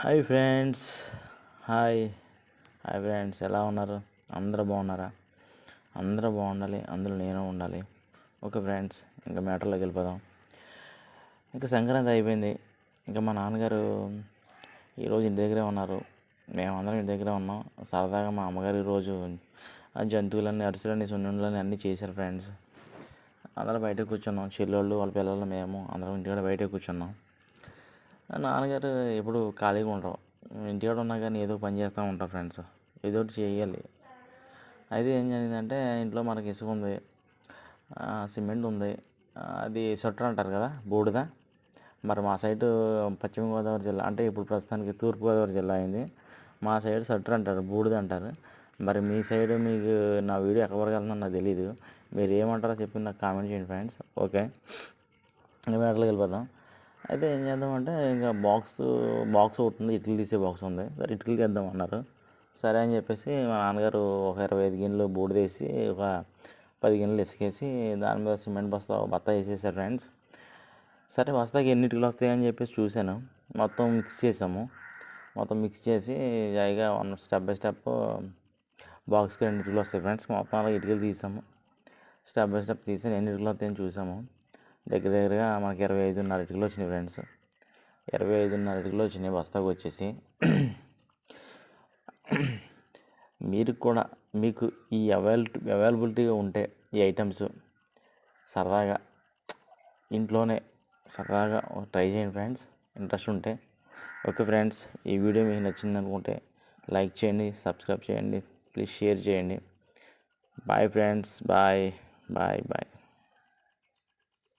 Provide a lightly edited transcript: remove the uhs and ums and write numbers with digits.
Hi friends. Hi hi friends, ఎలా ఉన్నారు? అందరూ బాగున్నారా? అందరూ బాగుండాలి, అందులో నేను ఉండాలి. ఓకే ఫ్రెండ్స్, ఇంకా మ్యాటర్లోకి వెళ్ళిపోదాం. ఇంకా సంక్రాంతి అయిపోయింది. ఇంకా మా నాన్నగారు ఈరోజు ఇంటి దగ్గరే ఉన్నారు, మేమందరం ఇంటి దగ్గరే ఉన్నాం. సరదాగా మా అమ్మగారు ఈరోజు ఆ జంతువులన్నీ, అరిసెలన్నీ, సున్నుండలని అన్నీ చేశారు ఫ్రెండ్స్. అందరం బయటకు కూర్చున్నాం, చెల్లెళ్ళు వాళ్ళ పిల్లలు మేము అందరం ఇంటికాడ బయటకు కూర్చున్నాం. నాన్నగారు ఎప్పుడు ఖాళీగా ఉండరు, ఇంటికాడ ఉన్నా కానీ ఏదో పని చేస్తూ ఉంటారు ఫ్రెండ్స్. ఏదో ఒకటి చేయాలి. అయితే ఏం జరిగిందంటే, ఇంట్లో మనకి ఇసుక ఉంది, సిమెంట్ ఉంది, అది షట్టర్ అంటారు కదా, బూడిద. మరి మా సైడు పశ్చిమ గోదావరి జిల్లా, అంటే ఇప్పుడు ప్రస్తుతానికి తూర్పుగోదావరి జిల్లా అయింది. మా సైడ్ షట్టర్ అంటారు, బూడిద అంటారు. మరి మీ సైడ్ మీకు నా వీడియో ఎక్కడి వరకు వెళ్తుందో నాకు తెలియదు. మీరు ఏమంటారో చెప్పి నాకు కామెంట్ చేయండి ఫ్రెండ్స్. ఓకే, ఇంకా మ్యాటర్లోకి వెళ్ళిపోదాం. అయితే ఏం చేద్దామంటే, ఇంకా బాక్స్ ఒకటి ఉంది, ఇటుకలు తీసే బాక్స్ ఉంది. సరే ఇటుకలు తీద్దాం అన్నారు. సరే అని చెప్పేసి మా నాన్నగారు ఒక 25 గిన్నెలు బూడిదేసి, ఒక 10 గిన్నెలు ఇసుకేసి, దాని మీద సిమెంట్ బత్తా వేసేసారు ఫ్రెండ్స్. సరే బస్తాకి ఎన్ని ఇటుకలు వస్తాయని చెప్పేసి చూశాను. మొత్తం మిక్స్ చేసాము. మొత్తం మిక్స్ చేసి జాయిగా స్టెప్ బై స్టెప్ బాక్స్కి 2 ఇటుకలు వస్తాయి ఫ్రెండ్స్. మొత్తం అలా ఇటుకలు తీసాము. స్టెప్ బై స్టెప్ తీసి ఎన్ని ఇటుకలు వస్తాయని చూసాము. దగ్గరగా మనకి 25.5 ఇటుకలు వచ్చినాయి ఫ్రెండ్స్. 25.5 ఇటుకలు వచ్చినాయి బస్తాకు వచ్చేసి. మీరు కూడా, మీకు ఈ అవైలబిలిటీగా ఉంటే ఈ ఐటమ్స్ సరదాగా ఇంట్లోనే సరదాగా ట్రై చేయండి ఫ్రెండ్స్, ఇంట్రెస్ట్ ఉంటే. ఓకే ఫ్రెండ్స్, ఈ వీడియో మీకు నచ్చింది అనుకుంటే లైక్ చేయండి, సబ్స్క్రైబ్ చేయండి, ప్లీజ్ షేర్ చేయండి. Bye friends, bye bye bye.